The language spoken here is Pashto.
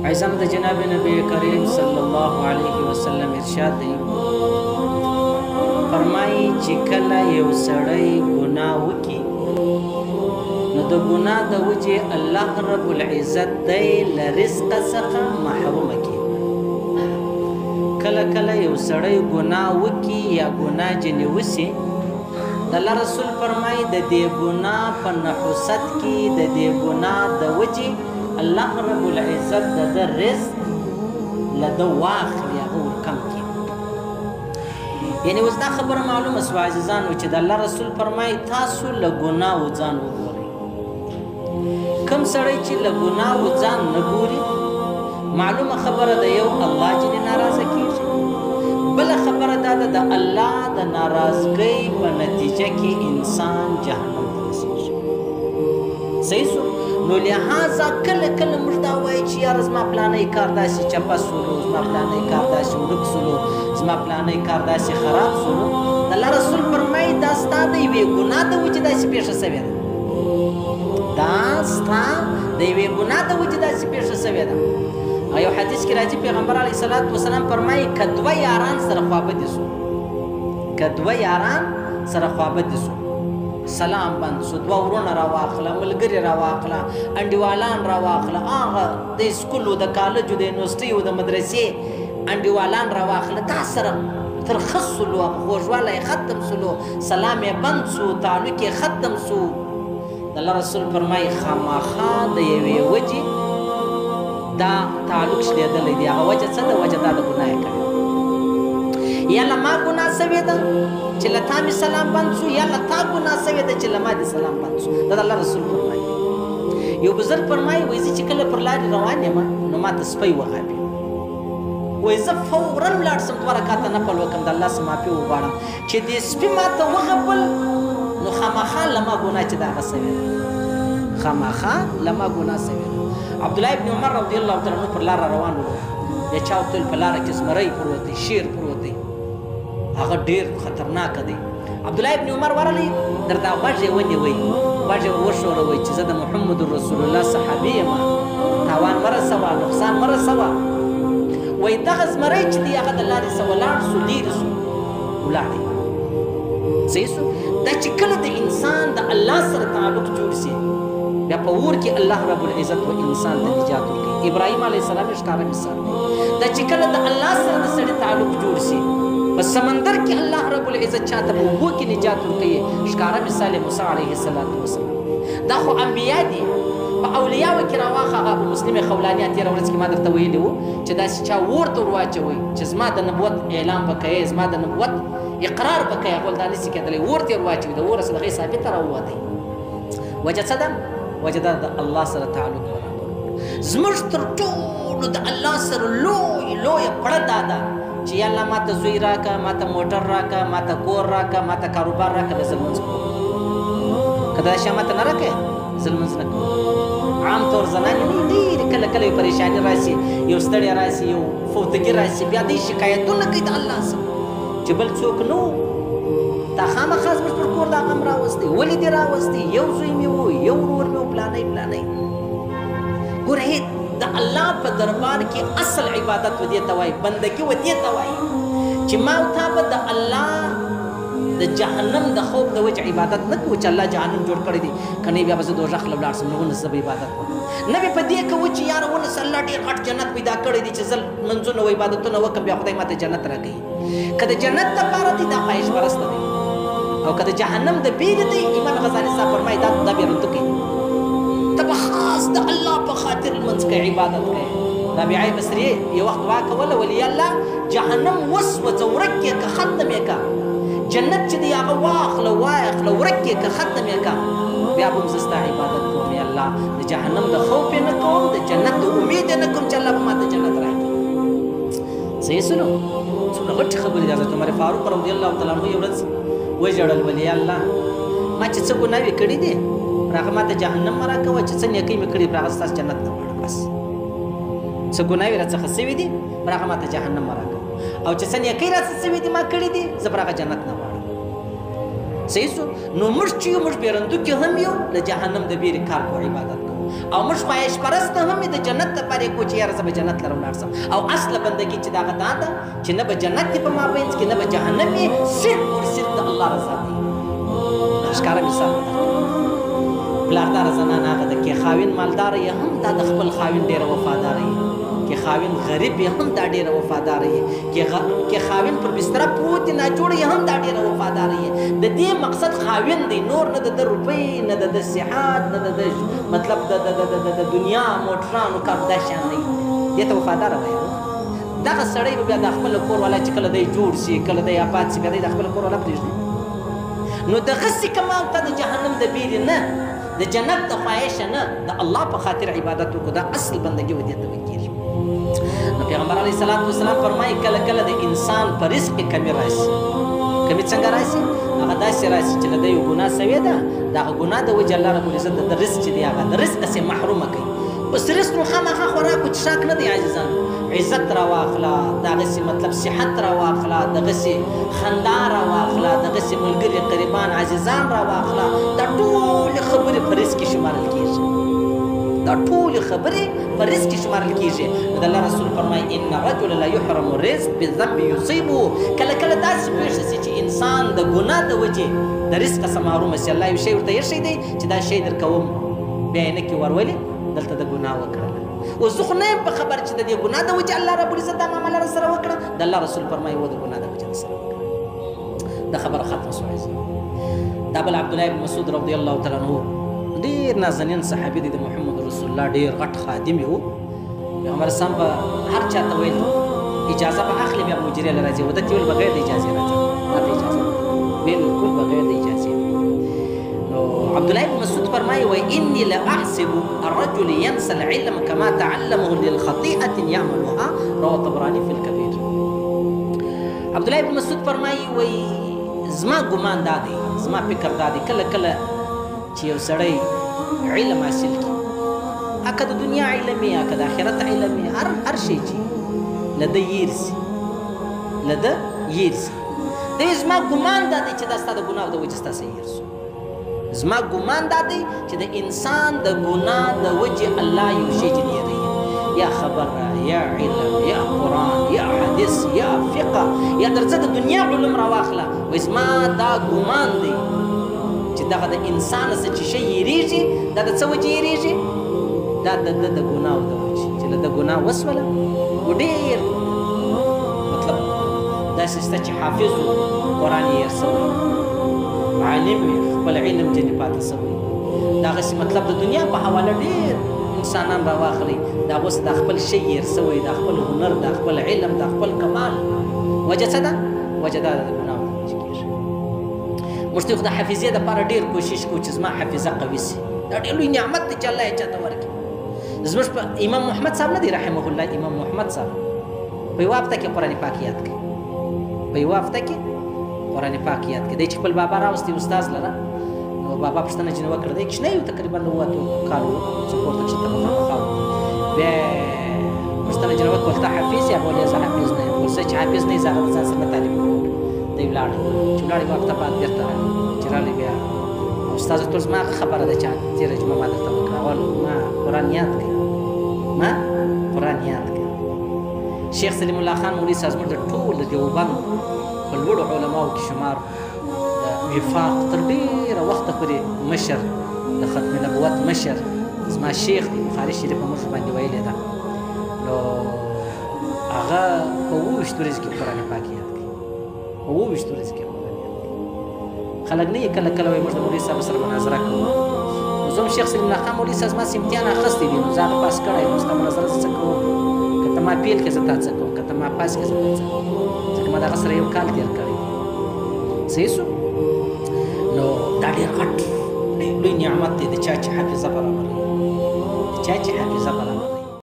عزم د جناب نبی کریم صلی الله علیه وسلم ارشاد دی فرمایي چې کله یو سړی ګناه وکړي نو د ګناه د وجې الله رب العزت دی له رزق څخه محروم کړي. کله کله یو سړی ګناه وکړي یا ګناه جنې وسي د الله رسول فرمایي د دې ګناه په نحوست کې د دې ګناه د وجې الله رب العزت د رزق له ده واخلي هغه ورکم کړي. یعنې اوس دا خبره معلومه شوه عزیزانو چې د الله رسول فرمایي تاسو له ګناهو ځان وګورئ. کوم سړی چې له ګناهو ځان نه ګوري معلومه خبره ده یو الله جل ناراضه کېږي، بله خبره دا ده د الله د ناراضګۍ په نتیجه کې انسان جهنم ته رسېږي. صحیح شو؟ نو لہذا کله کله موږ دا وایو چې یاره زما پلانی کار داسې چپه سولو، زما پلانی کار داسې ورک سولو، زما پلانی کار داسې خراب سولو. د الله رسول فرمایي دا ستا د یوې ګناه د وجې داسې پېښه سوې ده، دا ستا د یوې ګناه د وجې داسې پېښه سوې ده. یو حدیث کې راځي پیغمبر علیه الصلاة وسلام فرمایي که دوه یاران سره خوابدي سو، که دوه یاران سره خوابدي سو، سلام بند سو، دوه ورونه راواخله، ملګري راواخله، انډیوالان راواخله، هغه د سکولو د کالجو د یونیورسټیو د مدرسې انډیوالان راواخله، تا سره ترخه سلو، خوږوالی ختم سلو، سلام یې بند سو، تعلق یې ختم سو. د الله رسول فرمایي خامخا د یوې وجې دا تعلق شلېدلی دی. هغه وجه څه ده؟ وجه دا د ګناه یې کړې. یا له ما ګناه سوې ده چې له تا مې سلام بند سو، یا له تا ګناه سوې ده چې له ما دې سلام بند سو. دا د الله رسول فرمایي. یو بزرګ فرمایي وایي زه چې کله پر لارې روان یم نو ما ته سپی وغاپي، وایي زه فورا ولاړ سم دوه رکاته نفل وکړم د الله څخه معافي وغواړم چې دې سپي ما ته وغپل نو خامخا له ما ګناه چې د هغه سوې ده، خامخا له ما ګناه سوې ده. عبدالله ابن عمر رضی الله تعالی عنه پر لار روان و، بیا چا ورته ویل په لاره کې زمری پروت دی، شیر پروت دی، هغه ډېر خطرناکه دی. عبدالله ابن عمر ورغلی درته غوږ یې ونیوئ، غوږ یې وښوروئ چې زه د محمد رسول الله صحابي یم، تاوان مه رسوه، نقصان مه رسوه. وایي دغه زمری چې دی هغه د لارې څخه ولاړ سو، لرې سو، ولاړ دی. صحیح سو؟ دا چې کله د انسان د الله سره تعلق جوړ سي بیا په اور کې الله رب العزت و انسان ته نجات ورکوي. ابراهیم علیه السلام ښکاره مثال دی. دا چې کله د الله سره د سړي تعلق جوړ سي په سمندر کې الله رب العزت چاته په اوبو کې نجات ورکوي. ښکاره مثال موسی علیه السلام. دا خو انبیا دي. په اولیاو کې راواخه هغه په مسلم خولانیه تېره ورځ کې ما درته ویلي وو چې داسې چا اور ته ور واچوئ چې زما د نبوت اعلان به کوئ، زما د نبوت اقرار به کوئ، هغه دا نشي کېدلی، اور ته یې ور واچوئ، د اوره څخه هغې ثابته راووتی. وجه څه ده؟ وجه دا د الله سره تعلق برابر. زموږ تر ټولو د الله سره لویه پړه دا ده چې یا الله ما ته زوی راکه، ما ته موټر راکه، ما ته کور راکه، ما ته کاروبار راکه، زه لمونځ کوم. که دا شی ما ته نه راکوې زه لمونځ نه کوم. عام طور زنانې ډېرې کله کله یو پریشاني راسي، یو ستړیا راسي، یو فوتګي راسي، بیا دوی شکایتونه کوي د الله څخه چې بل څوک نه و، دا خامخا زموږ پر کور دا غم راوستی، ولې دې راوستی؟ یو زوی مې و، یو ورور مې و، پلانی پلانی. ګوره د الله په دربار کې اصل عبادت و دې ته وایي، بندګي و دې ته وایي چې ما او تا به د الله د جهنم د خوف د وجه عبادت نه کوو چې الله جهنم جوړ کړی دی، که نه بیا به زه دوزخ له ولاړ سم، نو ونه زه به عبادت وکړم. نه به په دې کوو چې یاره ونه سه الله ډېر غټ جنت پیدا کړی دی چې زه لمونځونه و عبادتونه وکړم بیا خدای ماته جنت راکوي. که د جنت دپاره دی دا خواهش پرسته دی، او که د جهنم د بیرې دی امام غزالي صاحب فرمایي دا بېرونتو کوي. ته به خاص د الله په خاطر لمونځ کوې، عبادت کوې. رابعه بصریې یو وخت دعا کوله، ولې الله جهنم وسوځه، ورک یې که، ختم یې که، جنت چې دی هغه واخله وایخله، ورک یې که، ختم یې که، بیا به هم زه ستا عبادت کوم. یا الله د جهنم د خوف یې نه کوم، د جنت د امید یې نه کوم چې الله به ماته جنت راکړي. صحیح سنو؟ څومره غټې خبرې دي. حضرت عمر فاروق رضی الله تعالی عنه یو ورځ وژړل، ولې الله ما چې څه ګناوې کړي دي هغه ما ته جهنم مه راکوه، چې څه نیکۍ مې کړي هغه ستاسو جنت نه غواړم. بس څه ګناوې راڅخه سوي دي هغه ما ته جهنم مه راکوه، او چې څه نیکۍ راڅخه سوي دي ما کړي دي زه پر هغه جنت نه غواړم. صحیح سو؟ نو موږ چې یو موږ بیرندو کې هم یو له جهنم د بیرې کار کوو، عبادت کوو. او موږ خواهش پرسته هم د جنت لپاره یې کوو چې یاره زه به جنت لره ولاړ سم او اصله بندګي چې دغه دا ده چې نه به جنت یې په مابینځ کې نه به جهنم یې صرف اور صرف د الله رضا دی ښکاره مثال پلارداره زنانه هغه ده کې خاوین مالداره یې هم دا د خپل خاوین ډېره وفاداره یې کې خاوین غریب یې هم دا ډېره وفاداره یې کې خاوین پر بستره پروت دی ناجوړه یې هم دا ډېره وفاداره یې د دې مقصد خاوین دی نور نه د روپۍ نه د صحت نه د مطلب د دنیا موټرانو کار دا شیان نه دې ته وفاداره وایي دغه سړی به بیا د خپل کور والا چې کله دی جوړ شي کله دی آباد شي بیا دی د خپل کور والا پرېږدي نو دغسې که ما ته د جهنم د بیرې نه د جنت د خواهشه نه د الله په خاطر عبادت وکړو دا اصل بندګي و دې ته ویل کېږي نو پیغمبر علیه السلام فرمایي کله کله د انسان په رزق کې کمی راشي کمی څنګه راشي هغه داسې راشي چې له ده یو ګناه سوې ده د هغه ګناه د وجې الله ربالعزت د رزق چې دی هغه د رزق هسې محرومه کوي اوس رزق نو خامخا خوراک و څښاک نه دی عزیزان عزت را واخله دغسې مطلب صحت را واخله دغسې خندا را واخله دغسې ملګري قریبان عزیزان را واخله دا ټولې خبرې په رزق کې شمارل کېږي دا ټولې خبرې په رزق کې شمارل کېږي نو د الله رسول فرمایي ان الرجل لا يحرم الرزق بالذنب یصیبه کله کله داسې پېښه شي چې انسان د ګناه د وجې د رزق څخه محرومه شي الله یو شی ورته ایښی دی چې دا شی درکوم بیا یې نه کې ورولې دلته د ګناه وکړله اوس زه خو نه یم په خبر چې د دې ګناه د وجې الله ربالعزت دا معامله راسره وکړه د الله رسول فرمایي و د ګناه د وجې راسره وکړه دا خبره ختمه شوه دا بل عبدالله بن مسعود رضی الله تعالی عنه ډېر نازنین صحابي دی د محمد رسول الله ډېر غټ خادم یې و پیغمبر اسلام به هر چا ته ویل اجازه به اخلي بیا مجرې له راځي و ده ته ویل بغیر د اجازې راځي دا ته اجازه بالکل بغیر د اجازې نو عبدالله بن مسعود فرمایي وایي اني لاحسب الرجل ينسى العلم كما تعلمه للخطيئة يعملها رواه الطبراني في الكبير عبدالله بن مسعود فرمایي وایي زما ګمان دا دی زما فکر دا دی کله کله چې یو سړی علم حاصل کړي که د دنیا علم وي که د آخرت علم وي هر شی چې له ده هیر سي له ده هیر سي دی زما ګمان دا دی چې دا ستا د ګناه د وجې ستاسې هیر سو زما ګمان دا دی چې د انسان د ګناه د وجې الله یو شی جنیروي یا خبره یا علم یا قرآن یا حدیث یا فقه یا درڅه د دنیا علوم راواخله وایي زما دا ګمان دی چې دغه د انسان څه چې شی یېرېږي دا د څه وجې یېرېږي دا د ده د ګناهو د وجې چې له ده ګناه وسوله و ډېر مطلب داسې شته چې حافظ و قرآن یې هېر سوی عالم وي خپل علم ځینې پاته سوی دغسې مطلب د دنیا په حواله ډېر انسانان راواخلئ د هغو څه دا خپل شی هېر سوی دا خپل هنر دا خپل علم دا خپل کمال وجه څه ده وجه دا د ګناهو د وجې کېږي موږ ته خو د حافظې دپاره ډېر کوشش کوو چې زما حافظه قوي سي دا ډېر لوی نعمت دی چې الله یې چاته ورکړي زموږ په امام محمد صاحب نه دی رحمه الله امام محمد صاحب په یوه هفته کې قرآن پاک یاد کړي په یوه هفته کې قرآن پاک یاد کړي دی چې خپل بابا راوستي استاذ لره نو بابا پوښتنه ځینې وکړه دی کوچنی و تقریبا د اووه اتو کالو څه پورته کښته مخامخا و بیا پوښتنه ځینې وکړه ته حافظ یې بولې زه حافظ نه یم ول زه چې حافظ نه یې زه هغه د ځان سره نه تعلیم کوم دی ولاړ چې ولاړ یوه هفته بعد بېرته راغی چې راغلی بیا استاد ټول زما خبره ده چې تېره جمعه ما درته وکړه اول ما قرآن یاد کړي ما قرآن یاد کړي شیخ سلیم الله خان مولوي صاحب زموږ د ټول د دیوبند په لوړو علماو کې شمار د وفاق تر ډېره وخته پورې مشر د ختم نبوت مشر زما شیخ دی بخاري شریف په مخ باندې ویلې ده نو هغه په اووه ویشتو ورځو کې قرآن پاک یاد کړي په اووه ویشتو ورځو کې قرآن یاد کړي خلک نه یې کله کله وایي موږ د مولوي صاحب سره مناظره کوو نو زه هم شیخ سلیم الله خان مولوي صاحب زما څه امتحان اخیستی دی نو زه هغه پاس کړی نو ستا مناظره زه څه کوم که ته ما پیل کړې زه تا څه کوم که ته ما پاس کړې زه تا څه کوم ځکه ما د هغه سره یو کال تېر کړی صحیح شو نو دا ډېر غټ لوی نعمت دی د چا چې حافظه برابروي د چا چې حافظه برابروي